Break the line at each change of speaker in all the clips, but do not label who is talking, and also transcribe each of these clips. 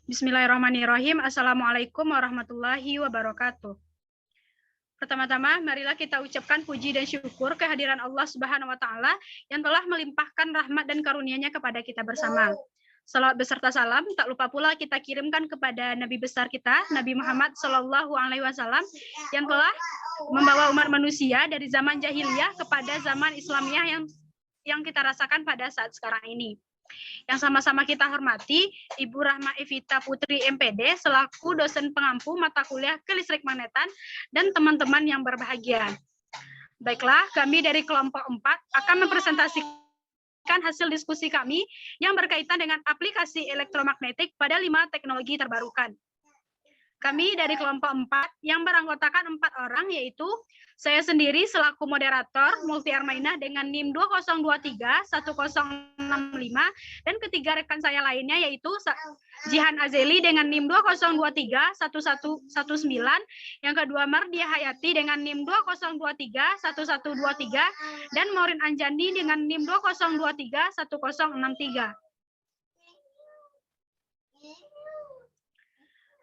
Bismillahirrahmanirrahim. Assalamualaikum warahmatullahi wabarakatuh. Pertama-tama, marilah kita ucapkan puji dan syukur kehadiran Allah Subhanahu wa Ta'ala yang telah melimpahkan rahmat dan karunia-Nya kepada kita bersama. Salawat beserta salam, tak lupa pula kita kirimkan kepada Nabi besar kita, Nabi Muhammad Shallallahu Alaihi Wasallam, yang telah membawa umat manusia dari zaman jahiliyah kepada zaman Islamiyah yang kita rasakan pada saat sekarang ini. Yang sama-sama kita hormati Ibu Rahma Evita Putri MPD selaku dosen pengampu mata kuliah kelistrik magnetan dan teman-teman yang berbahagia. Baiklah, kami dari kelompok 4 akan mempresentasikan hasil diskusi kami yang berkaitan dengan aplikasi elektromagnetik pada 5 teknologi terbarukan. Kami dari kelompok 4 yang beranggotakan 4 orang, yaitu saya sendiri selaku moderator Multi Armaina dengan NIM 20231065 dan ketiga rekan saya lainnya yaitu Jihan Azeli dengan NIM 20231119, yang kedua Mardia Hayati dengan NIM 20231123 dan Maureen Anjani dengan NIM 20231063.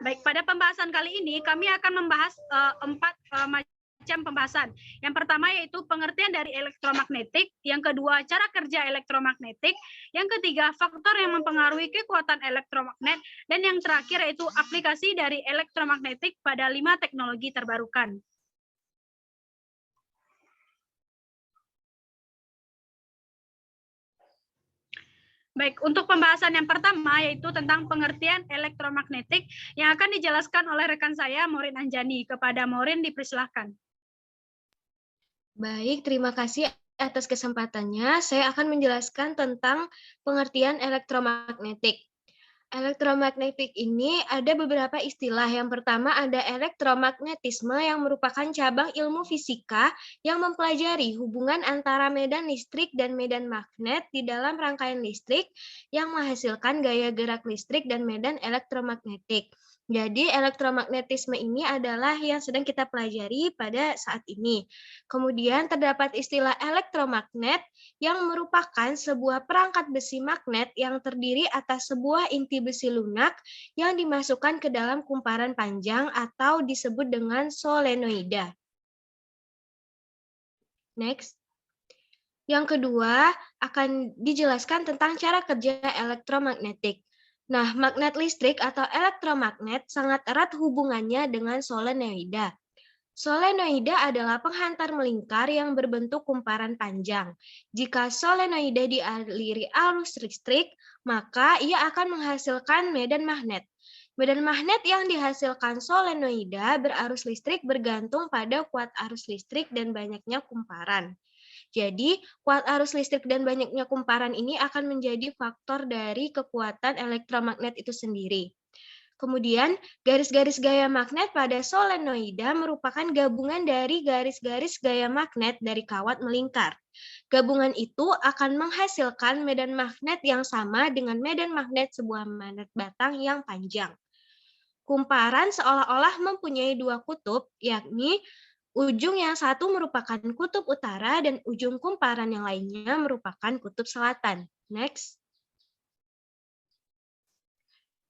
Baik, pada pembahasan kali ini kami akan membahas 4 macam pembahasan. Yang pertama yaitu pengertian dari elektromagnetik, yang kedua cara kerja elektromagnetik, yang ketiga faktor yang mempengaruhi kekuatan elektromagnet, dan yang terakhir yaitu aplikasi dari elektromagnetik pada 5 teknologi terbarukan. Baik, untuk pembahasan yang pertama yaitu tentang pengertian elektromagnetik yang akan dijelaskan oleh rekan saya, Maureen Anjani. Kepada Maureen dipersilahkan.
Baik, terima kasih atas kesempatannya. Saya akan menjelaskan tentang pengertian elektromagnetik. Elektromagnetik ini ada beberapa istilah. Yang pertama ada elektromagnetisme yang merupakan cabang ilmu fisika yang mempelajari hubungan antara medan listrik dan medan magnet di dalam rangkaian listrik yang menghasilkan gaya gerak listrik dan medan elektromagnetik. Jadi elektromagnetisme ini adalah yang sedang kita pelajari pada saat ini. Kemudian terdapat istilah elektromagnet yang merupakan sebuah perangkat besi magnet yang terdiri atas sebuah inti besi lunak yang dimasukkan ke dalam kumparan panjang atau disebut dengan solenoida. Next. Yang kedua akan dijelaskan tentang cara kerja elektromagnetik. Nah, magnet listrik atau elektromagnet sangat erat hubungannya dengan solenoida. Solenoida adalah penghantar melingkar yang berbentuk kumparan panjang. Jika solenoida dialiri arus listrik, maka ia akan menghasilkan medan magnet. Medan magnet yang dihasilkan solenoida berarus listrik bergantung pada kuat arus listrik dan banyaknya kumparan. Jadi, kuat arus listrik dan banyaknya kumparan ini akan menjadi faktor dari kekuatan elektromagnet itu sendiri. Kemudian, garis-garis gaya magnet pada solenoida merupakan gabungan dari garis-garis gaya magnet dari kawat melingkar. Gabungan itu akan menghasilkan medan magnet yang sama dengan medan magnet sebuah magnet batang yang panjang. Kumparan seolah-olah mempunyai dua kutub, yakni ujung yang satu merupakan kutub utara dan ujung kumparan yang lainnya merupakan kutub selatan. Next.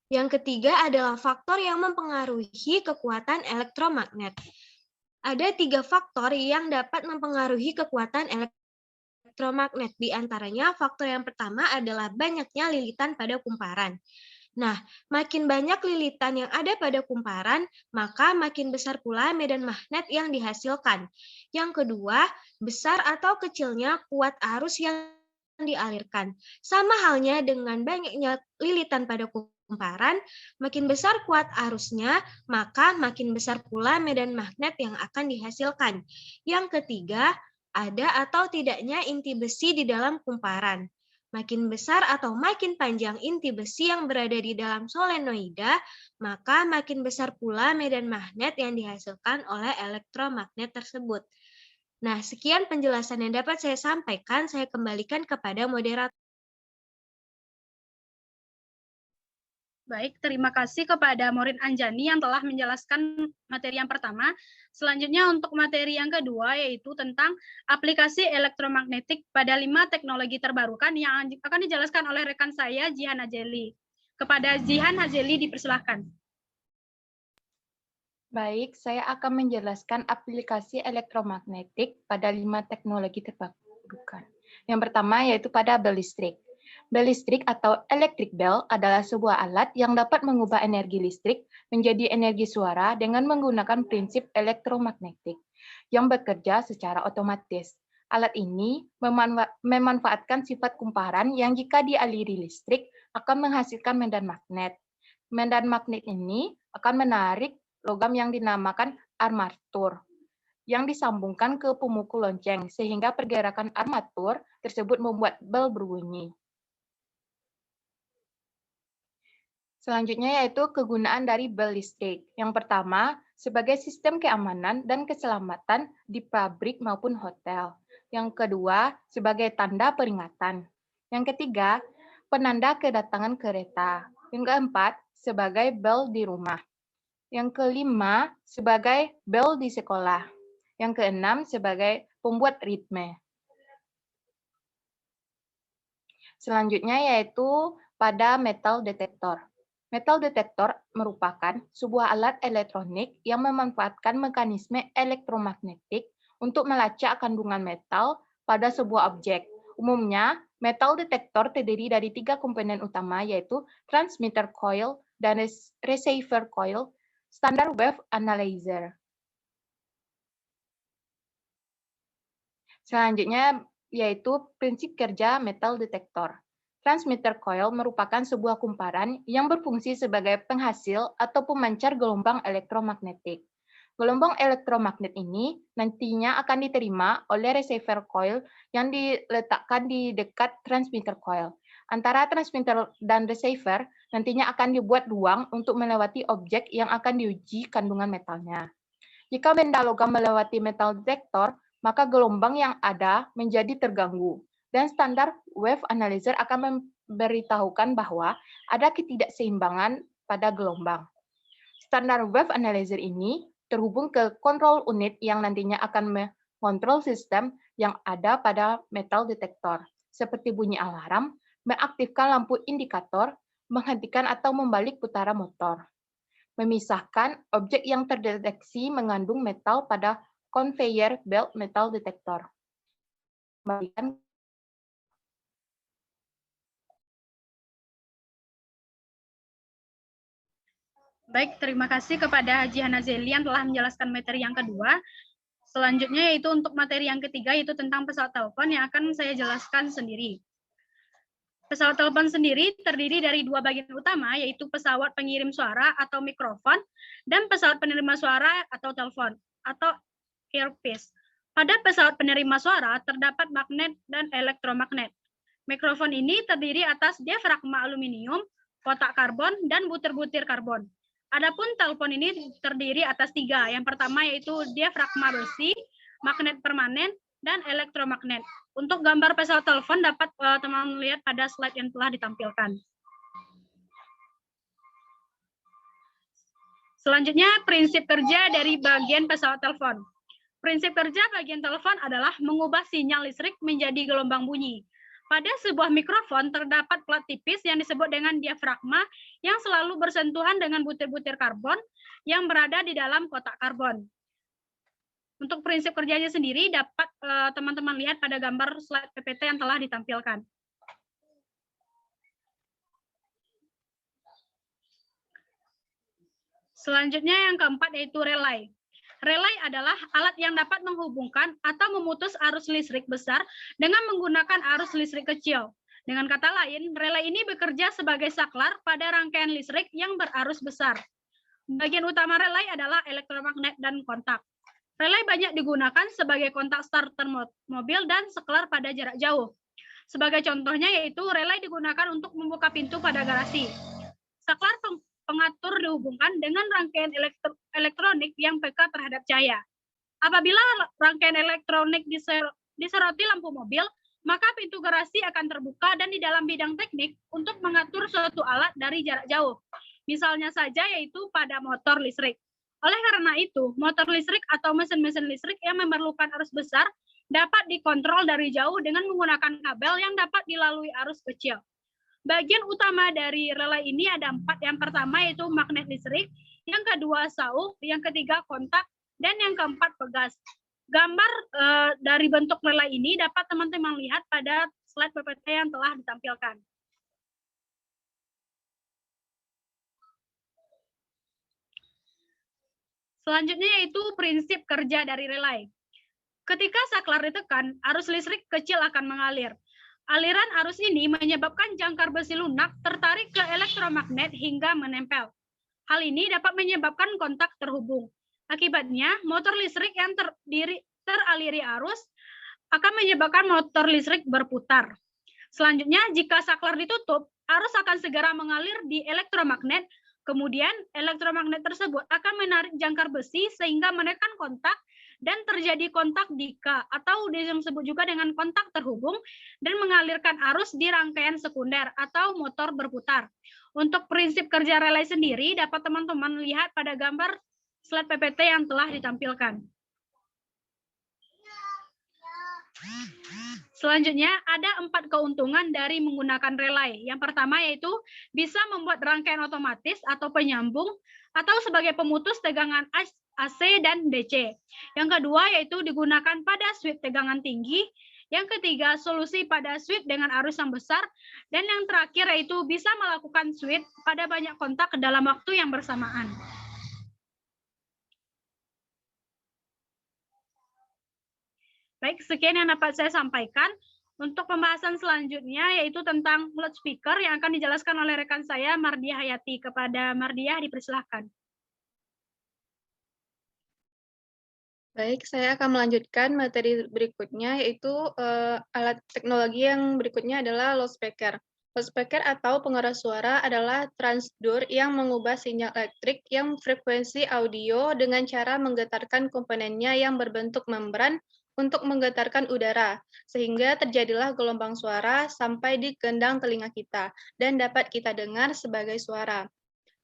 Yang ketiga adalah faktor yang mempengaruhi kekuatan elektromagnet. Ada 3 faktor yang dapat mempengaruhi kekuatan elektromagnet. Di antaranya faktor yang pertama adalah banyaknya lilitan pada kumparan. Nah, makin banyak lilitan yang ada pada kumparan, maka makin besar pula medan magnet yang dihasilkan. Yang kedua, besar atau kecilnya kuat arus yang dialirkan. Sama halnya dengan banyaknya lilitan pada kumparan, makin besar kuat arusnya, maka makin besar pula medan magnet yang akan dihasilkan. Yang ketiga, ada atau tidaknya inti besi di dalam kumparan. Makin besar atau makin panjang inti besi yang berada di dalam solenoida, maka makin besar pula medan magnet yang dihasilkan oleh elektromagnet tersebut. Nah, sekian penjelasan yang dapat saya sampaikan. Saya kembalikan kepada moderator.
Baik, terima kasih kepada Maureen Anjani yang telah menjelaskan materi yang pertama. Selanjutnya untuk materi yang kedua yaitu tentang aplikasi elektromagnetik pada 5 teknologi terbarukan yang akan dijelaskan oleh rekan saya, Jihan Azeli. Kepada Zihan Hazeli dipersilahkan.
Baik, saya akan menjelaskan aplikasi elektromagnetik pada 5 teknologi terbarukan. Yang pertama yaitu pada bel listrik. Bel listrik atau electric bell adalah sebuah alat yang dapat mengubah energi listrik menjadi energi suara dengan menggunakan prinsip elektromagnetik yang bekerja secara otomatis. Alat ini memanfaatkan sifat kumparan yang jika dialiri listrik akan menghasilkan medan magnet. Medan magnet ini akan menarik logam yang dinamakan armatur yang disambungkan ke pemukul lonceng sehingga pergerakan armatur tersebut membuat bel berbunyi. Selanjutnya yaitu kegunaan dari bel listrik. Yang pertama, sebagai sistem keamanan dan keselamatan di pabrik maupun hotel. Yang kedua, sebagai tanda peringatan. Yang ketiga, penanda kedatangan kereta. Yang keempat, sebagai bel di rumah. Yang kelima, sebagai bel di sekolah. Yang keenam, sebagai pembuat ritme. Selanjutnya yaitu pada metal detektor. Metal detektor merupakan sebuah alat elektronik yang memanfaatkan mekanisme elektromagnetik untuk melacak kandungan metal pada sebuah objek. Umumnya, metal detektor terdiri dari 3 komponen utama yaitu transmitter coil dan receiver coil, standar wave analyzer. Selanjutnya yaitu prinsip kerja metal detektor. Transmitter coil merupakan sebuah kumparan yang berfungsi sebagai penghasil atau pemancar gelombang elektromagnetik. Gelombang elektromagnet ini nantinya akan diterima oleh receiver coil yang diletakkan di dekat transmitter coil. Antara transmitter dan receiver nantinya akan dibuat ruang untuk melewati objek yang akan diuji kandungan metalnya. Jika benda logam melewati metal detektor, maka gelombang yang ada menjadi terganggu, dan standar wave analyzer akan memberitahukan bahwa ada ketidakseimbangan pada gelombang. Standar wave analyzer ini terhubung ke control unit yang nantinya akan mengontrol sistem yang ada pada metal detektor, seperti bunyi alarm, mengaktifkan lampu indikator, menghentikan atau membalik putaran motor. Memisahkan objek yang terdeteksi mengandung metal pada conveyor belt metal detektor.
Baik, terima kasih kepada Haji Hanazeli yang telah menjelaskan materi yang kedua. Selanjutnya yaitu untuk materi yang ketiga, yaitu tentang pesawat telepon yang akan saya jelaskan sendiri. Pesawat telepon sendiri terdiri dari 2 bagian utama, yaitu pesawat pengirim suara atau mikrofon, dan pesawat penerima suara atau telepon, atau earpiece. Pada pesawat penerima suara terdapat magnet dan elektromagnet. Mikrofon ini terdiri atas diafragma aluminium, kotak karbon, dan butir-butir karbon. Adapun telepon ini terdiri atas 3. Yang pertama yaitu diafragma besi, magnet permanen, dan elektromagnet. Untuk gambar pesawat telepon dapat teman-teman lihat pada slide yang telah ditampilkan. Selanjutnya, prinsip kerja dari bagian pesawat telepon. Prinsip kerja bagian telepon adalah mengubah sinyal listrik menjadi gelombang bunyi. Pada sebuah mikrofon terdapat plat tipis yang disebut dengan diafragma yang selalu bersentuhan dengan butir-butir karbon yang berada di dalam kotak karbon. Untuk prinsip kerjanya sendiri dapat teman-teman lihat pada gambar slide PPT yang telah ditampilkan. Selanjutnya yang keempat yaitu relay. Relay adalah alat yang dapat menghubungkan atau memutus arus listrik besar dengan menggunakan arus listrik kecil. Dengan kata lain, relay ini bekerja sebagai saklar pada rangkaian listrik yang berarus besar. Bagian utama relay adalah elektromagnet dan kontak. Relay banyak digunakan sebagai kontak starter mobil dan saklar pada jarak jauh. Sebagai contohnya yaitu relay digunakan untuk membuka pintu pada garasi. Saklar pengatur dihubungkan dengan rangkaian elektronik yang peka terhadap cahaya. Apabila rangkaian elektronik disoroti lampu mobil, maka pintu garasi akan terbuka dan di dalam bidang teknik untuk mengatur suatu alat dari jarak jauh. Misalnya saja yaitu pada motor listrik. Oleh karena itu, motor listrik atau mesin-mesin listrik yang memerlukan arus besar dapat dikontrol dari jauh dengan menggunakan kabel yang dapat dilalui arus kecil. Bagian utama dari relay ini ada 4. Yang pertama yaitu magnet listrik, yang kedua sauk, yang ketiga kontak, dan yang keempat pegas. Gambar dari bentuk relay ini dapat teman-teman lihat pada slide PPT yang telah ditampilkan. Selanjutnya yaitu prinsip kerja dari relay. Ketika saklar ditekan, arus listrik kecil akan mengalir. Aliran arus ini menyebabkan jangkar besi lunak tertarik ke elektromagnet hingga menempel. Hal ini dapat menyebabkan kontak terhubung. Akibatnya, motor listrik yang teraliri arus akan menyebabkan motor listrik berputar. Selanjutnya, jika saklar ditutup, arus akan segera mengalir di elektromagnet. Kemudian, elektromagnet tersebut akan menarik jangkar besi sehingga menekan kontak dan terjadi kontak dika atau disebut juga dengan kontak terhubung dan mengalirkan arus di rangkaian sekunder atau motor berputar. Untuk prinsip kerja relay sendiri dapat teman-teman lihat pada gambar slide PPT yang telah ditampilkan. Selanjutnya, ada 4 keuntungan dari menggunakan relay. Yang pertama yaitu bisa membuat rangkaian otomatis atau penyambung atau sebagai pemutus tegangan AC dan DC. Yang kedua yaitu digunakan pada switch tegangan tinggi. Yang ketiga, solusi pada switch dengan arus yang besar. Dan yang terakhir yaitu bisa melakukan switch pada banyak kontak dalam waktu yang bersamaan. Baik, sekian yang dapat saya sampaikan. Untuk pembahasan selanjutnya yaitu tentang loudspeaker yang akan dijelaskan oleh rekan saya Mardiah Hayati. Kepada Mardiah dipersilahkan.
Baik, saya akan melanjutkan materi berikutnya yaitu alat teknologi yang berikutnya adalah loudspeaker. Loudspeaker atau pengeras suara adalah transducer yang mengubah sinyal elektrik yang frekuensi audio dengan cara menggetarkan komponennya yang berbentuk membran untuk menggetarkan udara, sehingga terjadilah gelombang suara sampai di gendang telinga kita dan dapat kita dengar sebagai suara.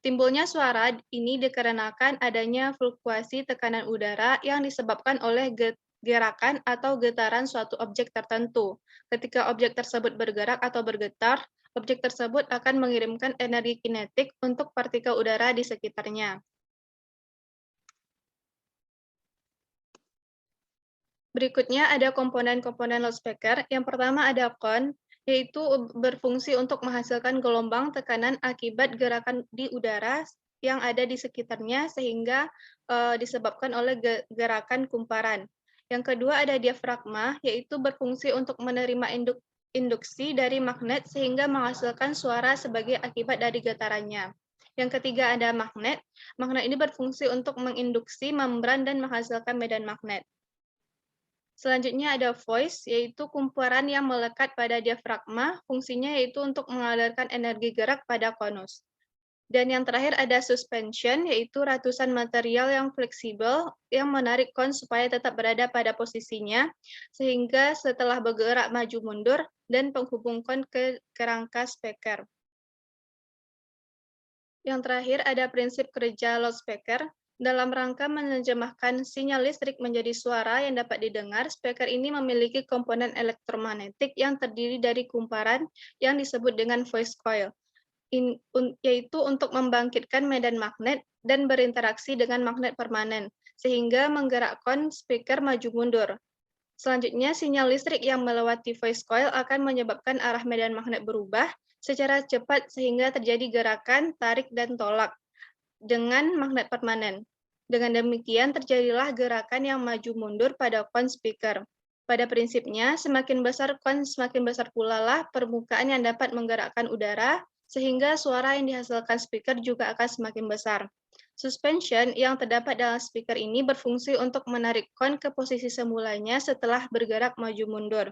Timbulnya suara ini dikarenakan adanya fluktuasi tekanan udara yang disebabkan oleh gerakan atau getaran suatu objek tertentu. Ketika objek tersebut bergerak atau bergetar, objek tersebut akan mengirimkan energi kinetik untuk partikel udara di sekitarnya. Berikutnya ada komponen-komponen loudspeaker. Yang pertama ada kon, yaitu berfungsi untuk menghasilkan gelombang tekanan akibat gerakan di udara yang ada di sekitarnya sehingga disebabkan oleh gerakan kumparan. Yang kedua ada diafragma, yaitu berfungsi untuk menerima induksi dari magnet sehingga menghasilkan suara sebagai akibat dari getarannya. Yang ketiga ada magnet. Magnet ini berfungsi untuk menginduksi membran dan menghasilkan medan magnet. Selanjutnya ada voice, yaitu kumparan yang melekat pada diafragma, fungsinya yaitu untuk mengalirkan energi gerak pada konus. Dan yang terakhir ada suspension, yaitu ratusan material yang fleksibel yang menarik kon supaya tetap berada pada posisinya, sehingga setelah bergerak maju mundur dan penghubung kon ke rangka speaker. Yang terakhir ada prinsip kerja loudspeaker. Dalam rangka menerjemahkan sinyal listrik menjadi suara yang dapat didengar, speaker ini memiliki komponen elektromagnetik yang terdiri dari kumparan yang disebut dengan voice coil, yaitu untuk membangkitkan medan magnet dan berinteraksi dengan magnet permanen, sehingga menggerakkan speaker maju mundur. Selanjutnya, sinyal listrik yang melewati voice coil akan menyebabkan arah medan magnet berubah secara cepat sehingga terjadi gerakan tarik dan tolak dengan magnet permanen. Dengan demikian, terjadilah gerakan yang maju mundur pada kon speaker. Pada prinsipnya, semakin besar kon, semakin besar pula lah permukaan yang dapat menggerakkan udara, sehingga suara yang dihasilkan speaker juga akan semakin besar. Suspension yang terdapat dalam speaker ini berfungsi untuk menarik kon ke posisi semulanya setelah bergerak maju mundur.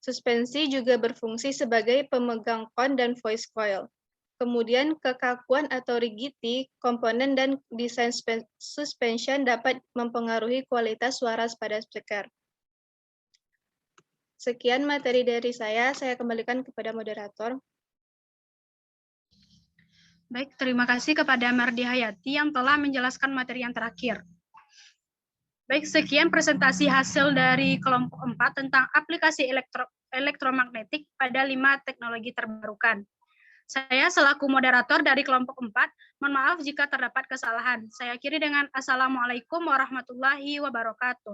Suspensi juga berfungsi sebagai pemegang kon dan voice coil. Kemudian kekakuan atau rigidity komponen dan desain suspension dapat mempengaruhi kualitas suara pada speaker. Sekian materi dari saya kembalikan kepada moderator.
Baik, terima kasih kepada Mardiah Hayati yang telah menjelaskan materi yang terakhir. Baik, sekian presentasi hasil dari kelompok 4 tentang aplikasi elektromagnetik pada 5 teknologi terbarukan. Saya selaku moderator dari kelompok 4, mohon maaf jika terdapat kesalahan. Saya akhiri dengan Assalamualaikum warahmatullahi wabarakatuh.